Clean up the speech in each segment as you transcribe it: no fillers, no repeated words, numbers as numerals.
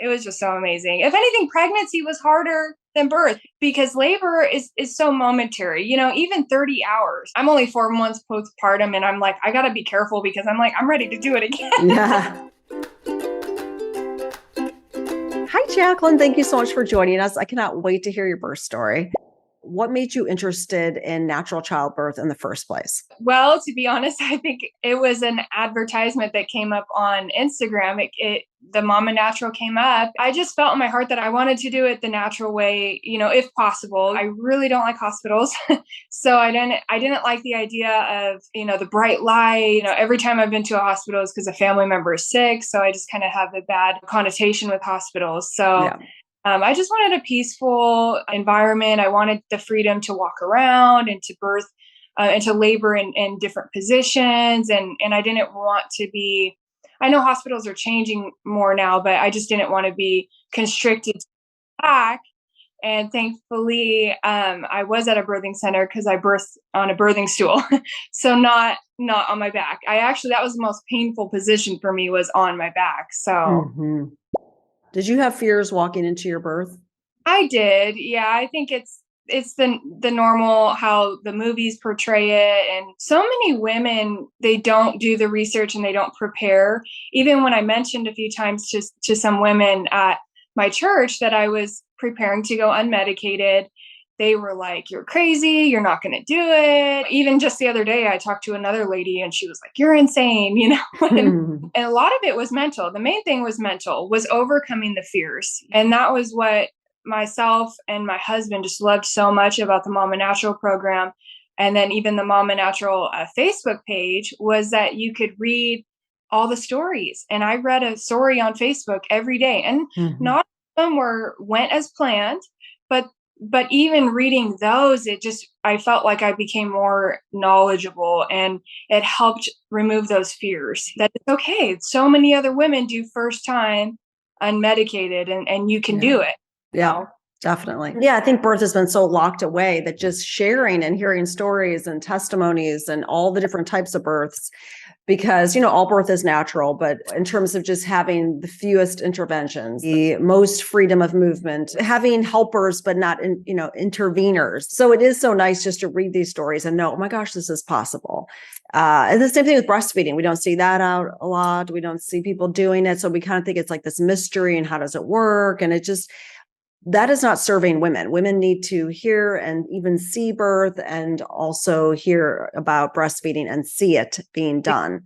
it was just so amazing. If anything, pregnancy was harder than birth because labor is so momentary, even 30 hours. I'm only 4 months postpartum and I'm like, I got to be careful because I'm ready to do it again. Yeah. Hi, Jaclyn. Thank you so much for joining us. I cannot wait to hear your birth story. What made you interested in natural childbirth in the first place? Well, to be honest, I think it was an advertisement that came up on Instagram. The Mama Natural came up. I just felt in my heart that I wanted to do it the natural way, if possible. I really don't like hospitals. So I didn't like the idea of, the bright light. Every time I've been to a hospital is because a family member is sick. So I just kind of have a bad connotation with hospitals. So Yeah. I just wanted a peaceful environment. I wanted the freedom to walk around and to birth and to labor in different positions. And I didn't want to be, I know hospitals are changing more now, but I just didn't want to be constricted to back. And thankfully, I was at a birthing center because I birthed on a birthing stool. So not on my back. That was the most painful position for me was on my back. So Mhm. Did you have fears walking into your birth? I did. Yeah, I think it's the normal how the movies portray it, and so many women, they don't do the research and they don't prepare. Even when I mentioned a few times to some women at my church that I was preparing to go unmedicated, they were like, "You're crazy, you're not going to do it." Even just the other day I talked to another lady and she was like, "You're insane," and a lot of it was mental. The main thing was overcoming the fears. And that was what myself and my husband just loved so much about the Mama Natural program. And then even the Mama Natural Facebook page was that you could read all the stories. And I read a story on Facebook every day. And Mhm. not all of them went as planned, but even reading those, I felt like I became more knowledgeable and it helped remove those fears that it's okay. So many other women do first time unmedicated and you can Yeah. do it. Yeah, definitely. Yeah, I think birth has been so locked away that just sharing and hearing stories and testimonies and all the different types of births, because, all birth is natural, but in terms of just having the fewest interventions, the most freedom of movement, having helpers, but not, interveners. So it is so nice just to read these stories and know, oh my gosh, this is possible. And the same thing with breastfeeding. We don't see that out a lot. We don't see people doing it. So we kind of think it's like this mystery and how does it work? And it just, that is not serving women. Women need to hear and even see birth and also hear about breastfeeding and see it being done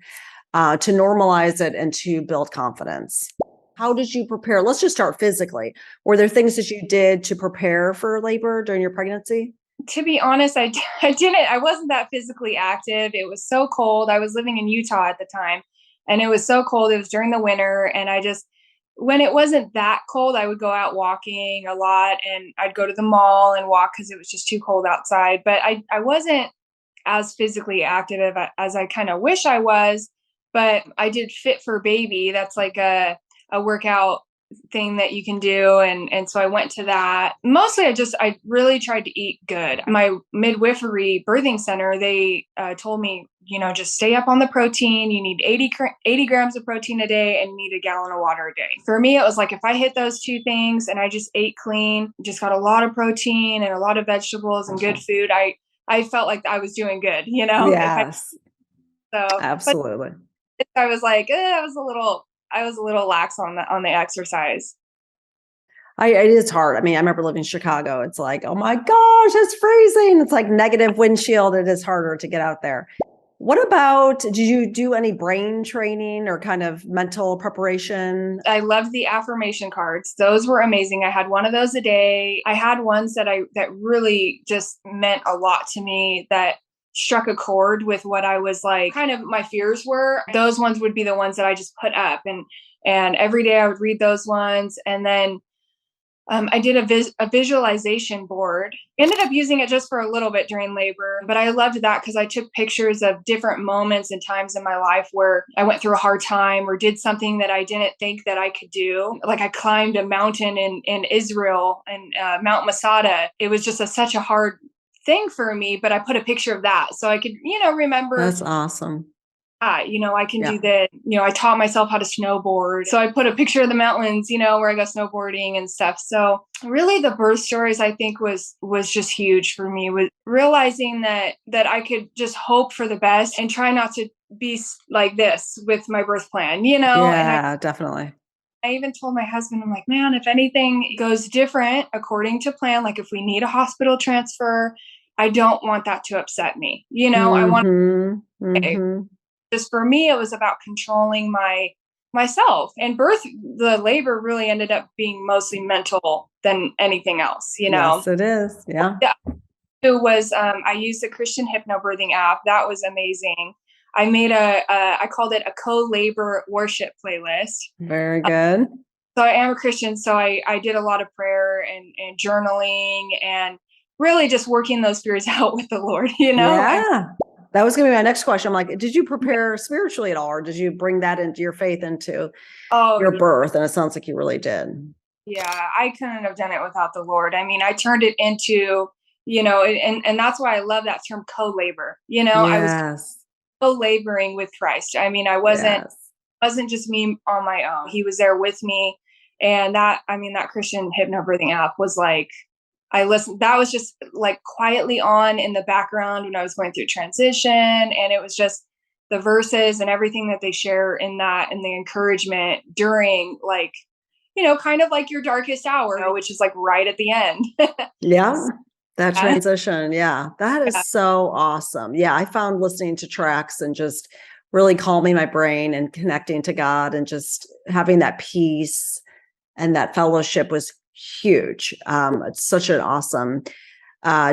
to normalize it and to build confidence. How did you prepare? Let's just start physically. Were there things that you did to prepare for labor during your pregnancy? To be honest, I wasn't that physically active. It was so cold. I was living in Utah at the time and it was so cold. It was during the winter. And when it wasn't that cold, I would go out walking a lot and I'd go to the mall and walk because it was just too cold outside. But I wasn't as physically active as I kind of wish I was, but I did Fit for Baby. That's like a workout thing that you can do, and so I went to that. Mostly I really tried to eat good. My midwifery birthing center, they told me, just stay up on the protein. You need 80 grams of protein a day and you need a gallon of water a day. For me, it was like if I hit those two things and I just ate clean, just got a lot of protein and a lot of vegetables and good food, I felt like I was doing good, if I Yes, but absolutely. I was like, I was a little lax on the exercise. It is hard. I mean, I remember living in Chicago. It's like, oh my gosh, it's freezing. It's like negative windshield. It is harder to get out there. What about, did you do any brain training or kind of mental preparation? I loved the affirmation cards. Those were amazing. I had one of those a day. I had ones that really just meant a lot to me, that struck a chord with what I was like, kind of my fears were. Those ones would be the ones that I just put up, and every day I would read those ones. And then I did a visualization board. Ended up using it just for a little bit during labor, but I loved that because I took pictures of different moments and times in my life where I went through a hard time or did something that I didn't think that I could do. Like I climbed a mountain in Israel and Mount Masada. It was just such a hard thing for me, but I put a picture of that so I could, remember That's awesome. I can Yeah. do that. I taught myself how to snowboard. So I put a picture of the mountains, where I go snowboarding and stuff. So really the birth stories I think was just huge for me, with realizing that I could just hope for the best and try not to be like this with my birth plan, and Yeah, definitely. I even told my husband, I'm like, man, if anything goes different according to plan, like if we need a hospital transfer, I don't want that to upset me. I want Mm-hmm. to, Mm-hmm. just for me, it was about controlling myself. And the labor really ended up being mostly mental than anything else. Yes, it is. Yeah. Yeah, it was, I used the Christian hypnobirthing app. That was amazing. I made I called it a co-labor worship playlist. Very good. So I am a Christian, so I did a lot of prayer and journaling and really just working those fears out with the Lord. Yeah. That was going to be my next question. I'm like, did you prepare spiritually at all, or did you bring that into your faith into Oh, your birth? And it sounds like you really did. yeah, I couldn't have done it without the Lord. I mean, I turned it into, and that's why I love that term co-labor. I was Yes. co-laboring with Christ. I mean, I Yes. wasn't just me on my own. He was there with me. And that Christian hypnobirthing app was like, I listened, that was just like quietly on in the background when I was going through transition. And it was just the verses and everything that they share in that, and the encouragement during, like, kind of like your darkest hour, which is like right at the end. Yeah. That Yeah. transition. Yeah. That is Yeah. so awesome. Yeah. I found listening to tracks and just really calming my brain and connecting to God and just having that peace and that fellowship was huge. It's such an awesome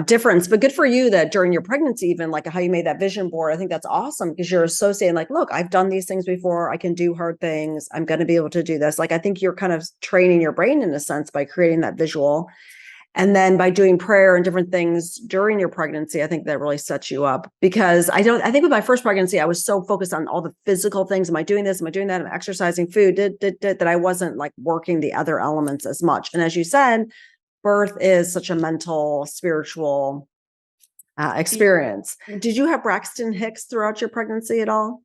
difference, but good for you that during your pregnancy, even like how you made that vision board. I think that's awesome because you're associating like, look, I've done these things before. I can do hard things. I'm going to be able to do this. Like, I think you're kind of training your brain in a sense by creating that visual. And then by doing prayer and different things during your pregnancy, I think that really sets you up because I think with my first pregnancy, I was so focused on all the physical things. Am I doing this? Am I doing that? Am I exercising, food, that I wasn't like working the other elements as much. And as you said, birth is such a mental, spiritual experience. Did you have Braxton Hicks throughout your pregnancy at all?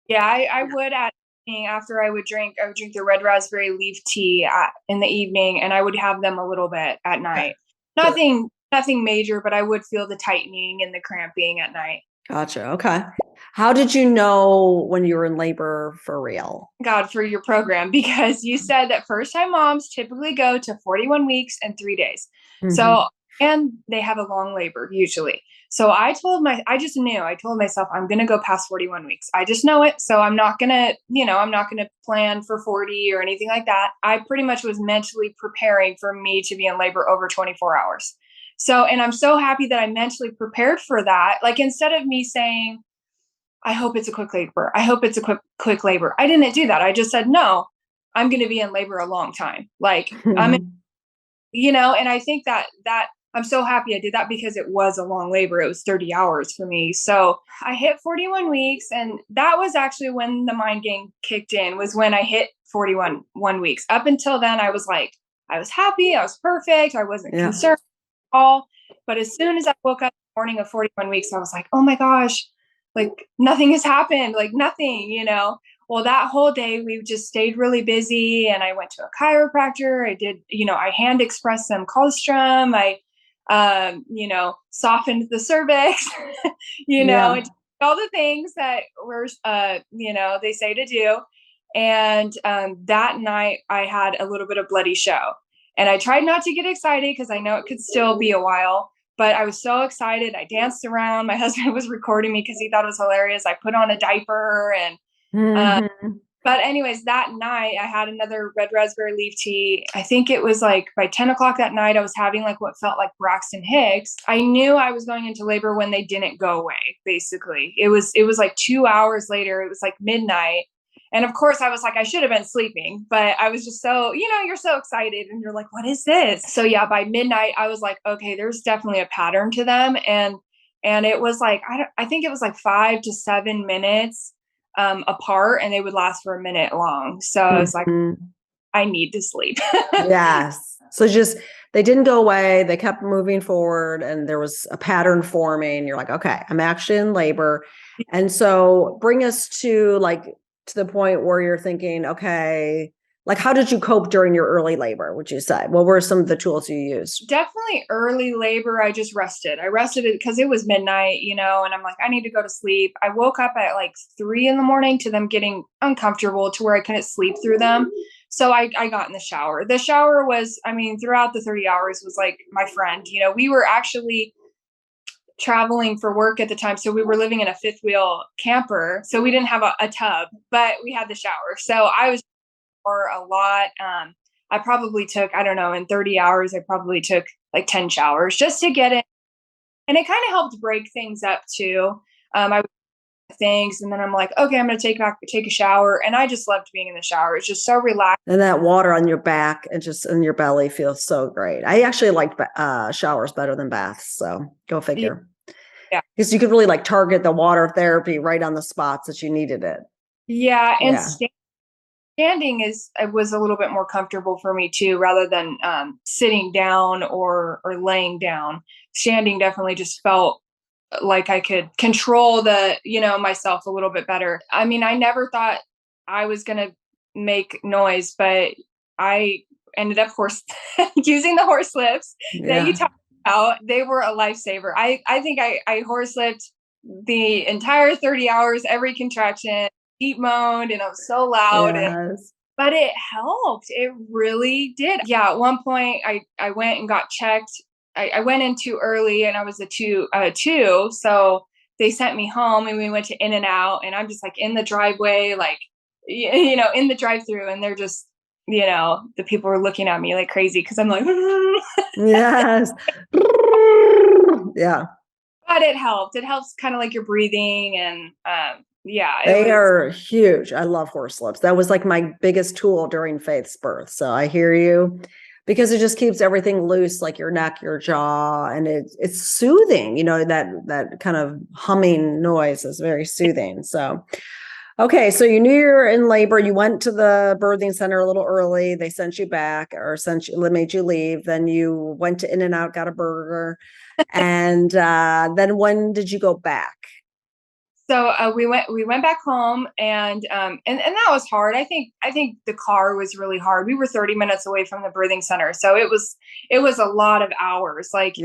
Yeah, I would after I would drink the red raspberry leaf tea in the evening, and I would have them a little bit at Okay. night. Nothing major, but I would feel the tightening and the cramping at night. Gotcha. Okay. How did you know when you were in labor for real? God, for your program, because you said that first time moms typically go to 41 weeks and 3 days. Mhm. So, and they have a long labor usually. So I just knew, I told myself, I'm going to go past 41 weeks. I just know it. So I'm not going to plan for 40 or anything like that. I pretty much was mentally preparing for me to be in labor over 24 hours. So, and I'm so happy that I mentally prepared for that. Like, instead of me saying, I hope it's a quick labor. I hope it's a quick labor. I didn't do that. I just said, no, I'm going to be in labor a long time. Like, and I think that I'm so happy I did that because it was a long labor. It was 30 hours for me. So I hit 41 weeks, and that was actually when the mind game kicked in, was when I hit 41 weeks. Up until then, I was like, I was happy. I was perfect. I wasn't Yeah. concerned at all. But as soon as I woke up in the morning of 41 weeks, I was like, oh my gosh, like nothing has happened, like nothing. Well, that whole day we just stayed really busy, and I went to a chiropractor. I did, I hand expressed some colostrum. I, softened the cervix, Yeah. and all the things that were, they say to do. And that night I had a little bit of bloody show, and I tried not to get excited because I know it could still be a while. But I was so excited. I danced around. My husband was recording me because he thought it was hilarious. I put on a diaper and Mhm. but anyways, that night I had another red raspberry leaf tea. I think it was like by 10 o'clock that night, I was having like what felt like Braxton Hicks. I knew I was going into labor when they didn't go away, basically. It was like 2 hours later, it was like midnight. And of course I was like, I should have been sleeping, but I was just so, you're so excited and you're like, what is this? So yeah, by midnight, I was like, okay, there's definitely a pattern to them. And it was like, I think it was like 5 to 7 minutes apart, and they would last for a minute long. So I was like, Mhm. I need to sleep. Yes. So just they didn't go away. They kept moving forward and there was a pattern forming. You're like, okay, I'm actually in labor. And so bring us to the point where you're thinking, okay, like, how did you cope during your early labor, would you say? What were some of the tools you used? Definitely early labor. I just rested. I rested it because it was midnight, and I'm like, I need to go to sleep. I woke up at like 3 in the morning to them getting uncomfortable to where I couldn't sleep through them. So I got in the shower. The shower was, I mean, throughout the 30 hours was like my friend. We were actually traveling for work at the time. So we were living in a fifth wheel camper. So we didn't have a tub, but we had the shower. So I was for a lot. I probably took, I don't know, in 30 hours, I probably took like 10 showers just to get it. And it kind of helped break things up too. I would do things and then I'm like, okay, I'm going to take a shower. And I just loved being in the shower. It's just so relaxed. And that water on your back and just in your belly feels so great. I actually like showers better than baths. So go figure. Yeah. Because you could really like target the water therapy right on the spots that you needed it. Yeah. And standing was a little bit more comfortable for me too, rather than sitting down or laying down. Standing definitely just felt like I could control myself a little bit better. I mean, I never thought I was gonna make noise, but I ended up using the horse lips that you talked about. They were a lifesaver. I think I horse lipped the entire 30 hours, every contraction, deep moaned, and I was so loud. Yes. But it helped. It really did. Yeah, at one point I went and got checked. I went in too early and I was a two. So they sent me home and we went to In-N-Out and I'm just like in the driveway, like, in the drive-through and they're just, the people were looking at me like crazy because I'm like, yes. Yeah. But it helped. It helps kind of like your breathing and they are huge. I love horse lips. That was like my biggest tool during Faith's birth. So I hear you because it just keeps everything loose, like your neck, your jaw, and it's soothing. That kind of humming noise is very soothing. So, okay. So you knew you were in labor. You went to the birthing center a little early. They sent you back or made you leave. Then you went to In-N-Out, got a burger. And then when did you go back? So we went back home and that was hard. I think the car was really hard. We were 30 minutes away from the birthing center. So it was a lot of hours. Like,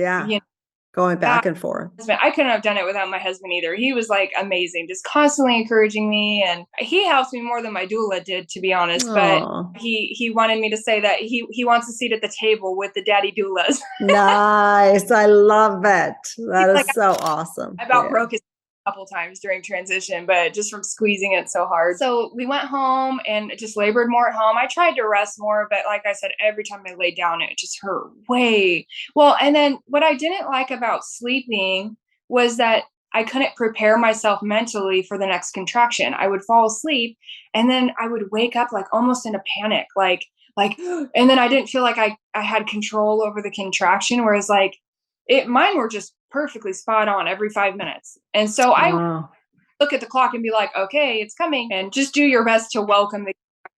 going back and forth. I couldn't have done it without my husband either. He was like amazing, just constantly encouraging me. And he helps me more than my doula did, to be honest. Aww. But he wanted me to say that he wants a seat at the table with the daddy doulas. Nice. I love it. That is so awesome. I about broke his couple times during transition, but just from squeezing it so hard. So we went home and just labored more at home. I tried to rest more, but like I said, every time I laid down, it just hurt way. Well, and then what I didn't like about sleeping was that I couldn't prepare myself mentally for the next contraction. I would fall asleep and then I would wake up like almost in a panic, like, and then I didn't feel like I had control over the contraction. Whereas like mine were just perfectly spot on every 5 minutes. And so I look at the clock and be like, okay, it's coming, and just do your best to welcome the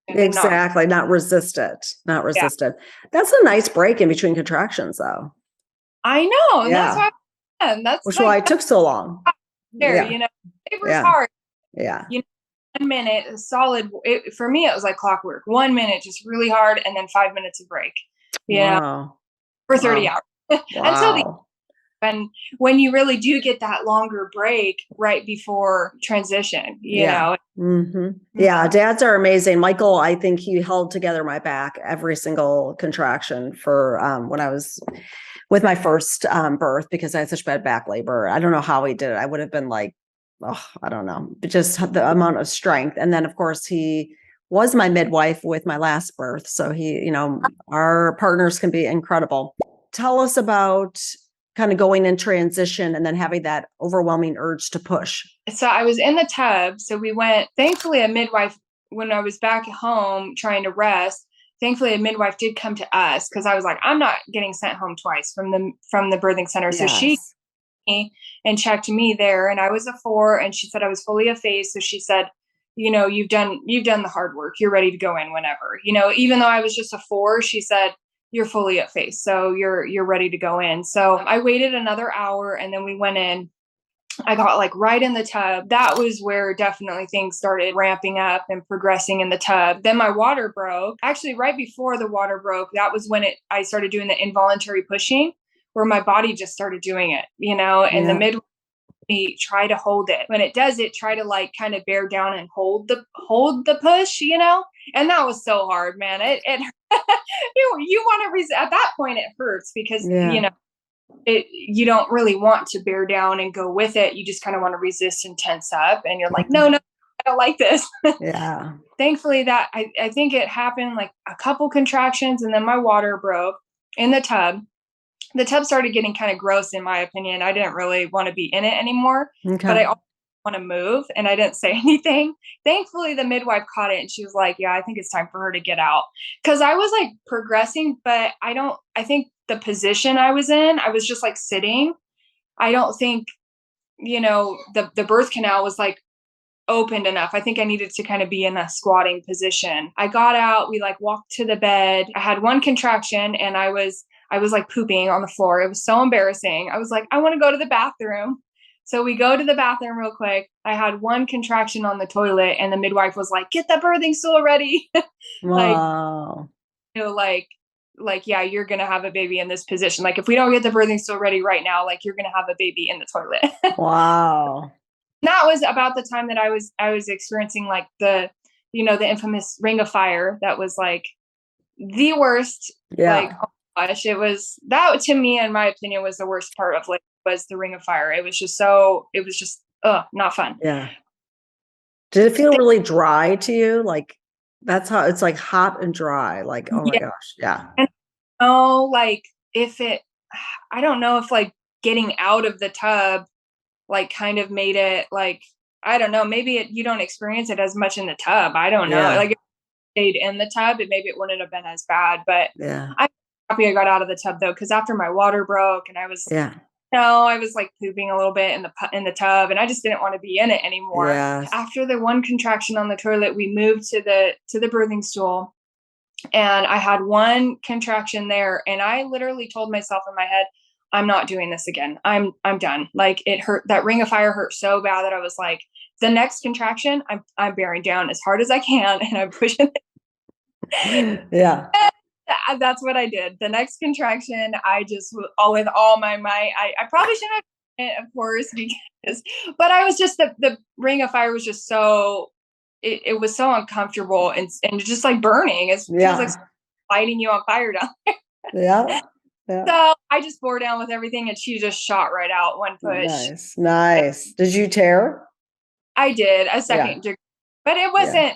exactly, not resist it. That's a nice break in between contractions though. I know. Yeah. That's why it took so long. It was hard. Yeah. 1 minute solid. For me, it was like clockwork. 1 minute, just really hard. And then 5 minutes of break, for 30 hours. Until when you really do get that longer break right before transition, you know. Mm-hmm. Yeah, dads are amazing. Michael, I think he held together my back every single contraction for when I was with my first birth because I had such bad back labor. I don't know how he did it. I would have been like, I don't know, just the amount of strength. And then of course he was my midwife with my last birth. So he, our partners can be incredible. Tell us about kind of going in transition and then having that overwhelming urge to push. So I was in the tub. So we went, thankfully a midwife, when I was back at home trying to rest, thankfully a midwife did come to us because I was like, I'm not getting sent home twice from the birthing center. So she and checked me there and I was a 4 and she said I was fully effaced. So she said, you've done the hard work. You're ready to go in whenever, even though I was just a 4, she said, you're fully at face. So you're ready to go in. So I waited another hour and then we went in. I got like right in the tub. That was where definitely things started ramping up and progressing in the tub. Then my water broke. Actually, right before the water broke, that was when I started doing the involuntary pushing, where my body just started doing it, and the Yeah. midwife try to hold it. When it does it, try to like kind of bear down and hold the push, And that was so hard, man. It you want to at that point it hurts because Yeah. you don't really want to bear down and go with it. You just kind of want to resist and tense up. And you're like, no, I don't like this. Yeah. Thankfully that I think it happened like a couple contractions and then my water broke in the tub. The tub started getting kind of gross in my opinion. I didn't really want to be in it anymore, but Okay. I also want to move and I didn't say anything. Thankfully the midwife caught it and she was like, yeah, I think it's time for her to get out. Cause I was like progressing, but I think the position I was in, I was just like sitting. I don't think, the birth canal was like opened enough. I think I needed to kind of be in a squatting position. I got out, we like walked to the bed. I had one contraction and I was like pooping on the floor. It was so embarrassing. I was like, I want to go to the bathroom. So we go to the bathroom real quick. I had one contraction on the toilet and the midwife was like, get the birthing stool ready. like, Wow. like, yeah, you're going to have a baby in this position. Like if we don't get the birthing stool ready right now, like you're going to have a baby in the toilet. Wow. That was about the time that I was experiencing like the infamous ring of fire. That was like the worst. Like, Yeah. oh my gosh, it was that to me, in my opinion, was the worst part of like was the ring of fire. It was just not fun. Yeah. Did it feel really dry to you? Like that's how it's like hot and dry. Like, oh my Yeah. gosh. Yeah. And like if it, I don't know if like getting out of the tub like kind of made it like, I don't know, maybe you don't experience it as much in the tub. I don't know. Yeah. Like if I stayed in the tub, maybe it wouldn't have been as bad. But Yeah. I'm happy I got out of the tub though, because after my water broke and Yeah. I was like pooping a little bit in the tub, and I just didn't want to be in it anymore. Yes. After the one contraction on the toilet, we moved to the birthing stool, and I had one contraction there, and I literally told myself in my head, I'm not doing this again. I'm done. Like it hurt. That ring of fire hurt so bad that I was like, the next contraction, I'm bearing down as hard as I can, and I'm pushing. Yeah. That's what I did. The next contraction, I just with all my might. I probably shouldn't have done it, of course, but I was just the ring of fire was just so it was so uncomfortable and just like burning. It feels like Yeah. lighting you on fire down. Yeah. Yeah. So I just bore down with everything, and she just shot right out one push. Nice. Nice. Did you tear? I did a Yeah. second degree, but Yeah.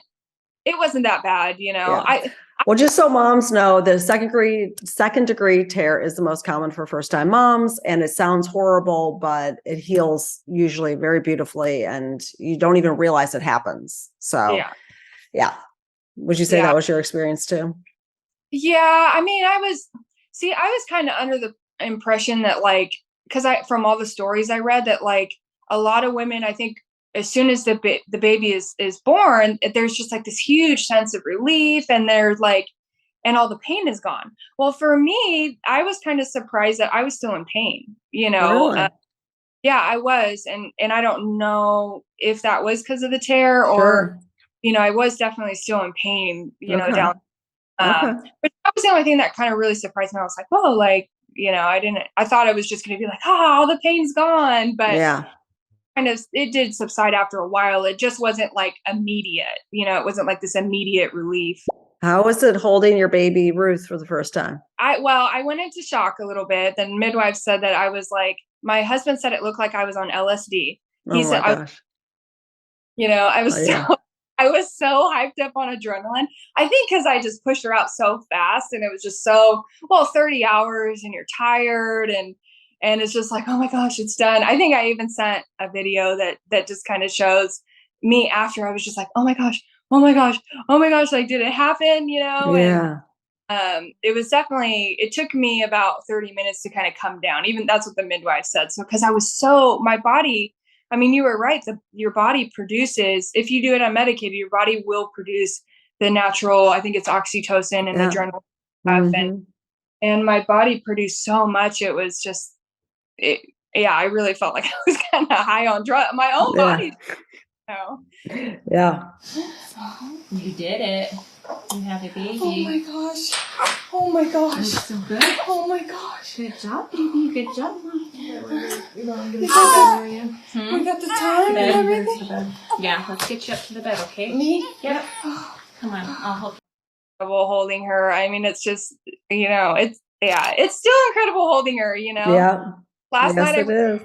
it wasn't that bad. Yeah. I Well, just so moms know, the second degree tear is the most common for first time moms, and it sounds horrible, but it heals usually very beautifully, and you don't even realize it happens. So, yeah. yeah. Would you say Yeah. that was your experience too? Yeah, I mean, I was kind of under the impression that like, because from all the stories I read, that like a lot of women, I think, as soon as the baby is born, there's just like this huge sense of relief, and there's like, and all the pain is gone. Well, for me, I was kind of surprised that I was still in pain. Really? Yeah, I was, and I don't know if that was because of the tear or, Sure. I was definitely still in pain. Okay. Down. Okay. But that was the only thing that kind of really surprised me. I was like, whoa, like, I thought I was just going to be like, all the pain's gone. But Yeah. kind of, it did subside after a while. It just wasn't like immediate, it wasn't like this immediate relief. How was it holding your baby Ruth for the first time? I went into shock a little bit. Then midwife said that I was like, my husband said it looked like I was on LSD. He Oh said, my gosh. I Oh, was yeah. I was so hyped up on adrenaline. I think because I just pushed her out so fast, and it was just so 30 hours and you're tired, and it's just like, oh my gosh, it's done. I think I even sent a video that just kind of shows me after. I was just like, oh my gosh, oh my gosh, oh my gosh, like did it happen? And Yeah. it was definitely, it took me about 30 minutes to kind of come down. Even that's what the midwife said. So, because my body, I mean, you were right. Your body produces, if you do it unmedicated, your body will produce the natural, I think it's oxytocin and Yeah. adrenaline stuff. And Mm-hmm. and my body produced so much. It was just, it, yeah, I really felt like I was kind of high on my own Yeah. body. You Yeah. You did it. You have a baby. Oh my gosh. Oh my gosh. Looks so good. Oh my gosh. Good job, baby. Good job. We got the time and everything. Yeah, let's get you up to the bed, okay? Me? Yep. Come on, I'll help you. Incredible holding her. I mean, it's just, it's still incredible holding her, Yeah. Last night I Yes, it is.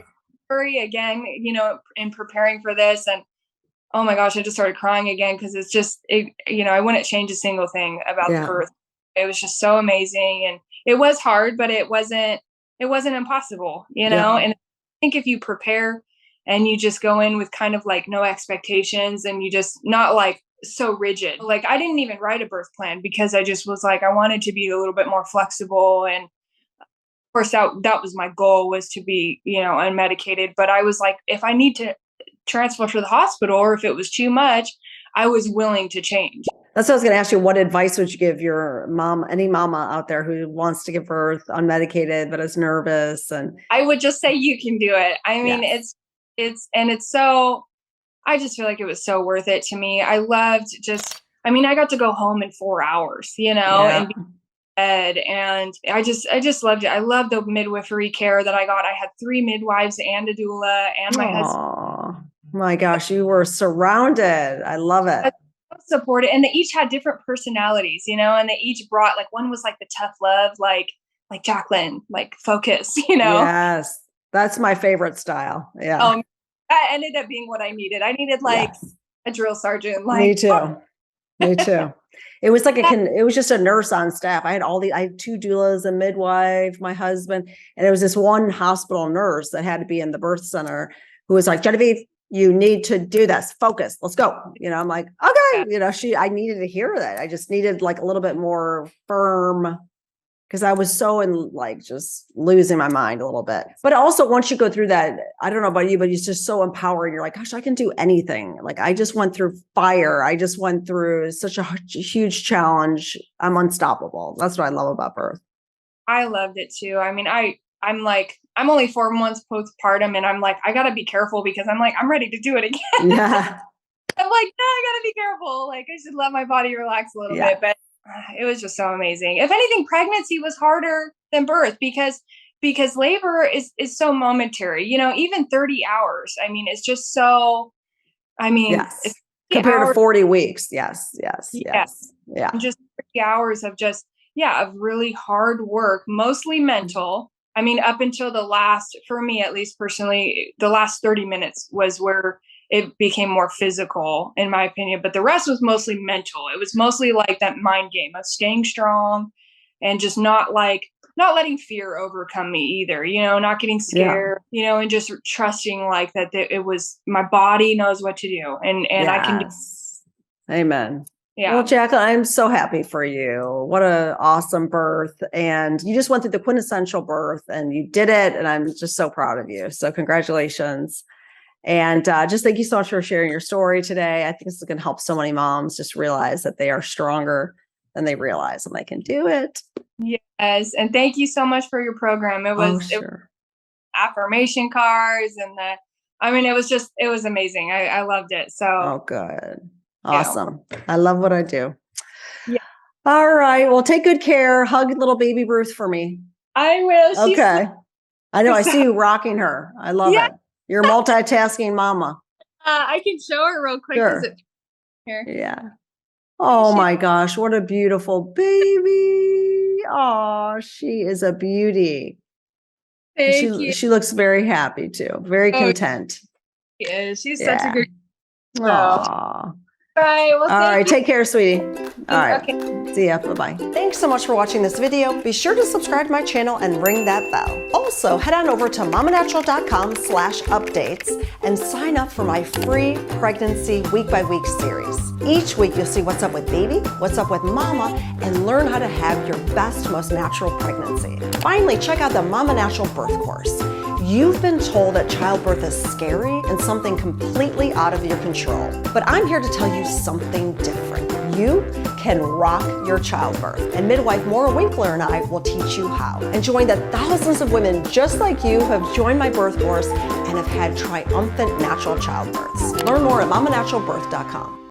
worry again, in preparing for this, and oh my gosh, I just started crying again because it's just, I wouldn't change a single thing about the Yeah. birth. It was just so amazing, and it was hard, but it wasn't impossible, Yeah. And I think if you prepare and you just go in with kind of like no expectations, and you just not like so rigid. Like I didn't even write a birth plan because I just was like, I wanted to be a little bit more flexible, and of course that was my goal, was to be, unmedicated. But I was like, if I need to transfer to the hospital, or if it was too much, I was willing to change. That's what I was going to ask you. What advice would you give your mom, any mama out there who wants to give birth unmedicated but is nervous? And I would just say you can do it. I mean, Yes. it's so, I just feel like it was so worth it to me. I loved I got to go home in 4 hours, Yeah. and be in bed, and I just loved it. I loved the midwifery care that I got. I had 3 midwives and a doula, and my husband. Oh my gosh, you were surrounded. I love it. Supported, and they each had different personalities, and they each brought, like, one was like the tough love, like Jaclyn, like focus, Yes. That's my favorite style. Yeah. That ended up being what I needed. I needed like Yes. a drill sergeant. Me too. Me too. It was like it was just a nurse on staff. I had 2 doulas, a midwife, my husband, and it was this one hospital nurse that had to be in the birth center who was like, Genevieve, you need to do this. Focus. Let's go. I'm like, okay. I needed to hear that. I just needed like a little bit more firm, because I was so in like just losing my mind a little bit. But also once you go through that, I don't know about you, but it's just so empowering. You're like, gosh, I can do anything. Like I just went through fire. I just went through such a huge challenge. I'm unstoppable. That's what I love about birth. I loved it too. I mean, I'm only 4 months postpartum, and I'm like, I gotta be careful, because I'm ready to do it again. Yeah. I'm like, no, I gotta be careful. Like I should let my body relax a little bit. But it was just so amazing. If anything, pregnancy was harder than birth, because labor is so momentary. Even 30 hours. I mean, it's just so. I mean, yes. It's compared to 40 weeks. Yes. Yeah. Just 30 hours of of really hard work, mostly mental. I mean, up until for me, at least personally, the last 30 minutes was where it became more physical, in my opinion. But the rest was mostly mental. It was mostly like that mind game of staying strong, and just not letting fear overcome me either, not getting scared, and just trusting like that it was, my body knows what to do, and I can do. Amen. Yeah. Well, Jaclyn, I'm so happy for you. What an awesome birth. And you just went through the quintessential birth, and you did it. And I'm just so proud of you. So congratulations. And just thank you so much for sharing your story today. I think this is going to help so many moms just realize that they are stronger than they realize, and they can do it. Yes. And thank you so much for your program. It was, it was affirmation cards, and it was amazing. I loved it. So. Oh, good. Awesome. I love what I do. Yeah. All right. Well, take good care. Hug little baby Ruth for me. I will. Okay. I know. I see you rocking her. I love it. You're multitasking mama. I can show her real quick. Sure. Here. Yeah. Oh my gosh. What a beautiful baby. Oh, she is a beauty. Thank you. She looks very happy too. Very content. She is. She's such a good. Aww. All right. Well, all right. Take care, sweetie. All right. Okay. See ya. Bye-bye. Thanks so much for watching this video. Be sure to subscribe to my channel and ring that bell. Also, head on over to mamanatural.com/updates and sign up for my free pregnancy week-by-week series. Each week, you'll see what's up with baby, what's up with mama, and learn how to have your best, most natural pregnancy. Finally, check out the Mama Natural Birth Course. You've been told that childbirth is scary and something completely out of your control. But I'm here to tell you something different. You can rock your childbirth. And midwife Maura Winkler and I will teach you how. And join the thousands of women just like you who have joined my birth course and have had triumphant natural childbirths. Learn more at mamanaturalbirth.com.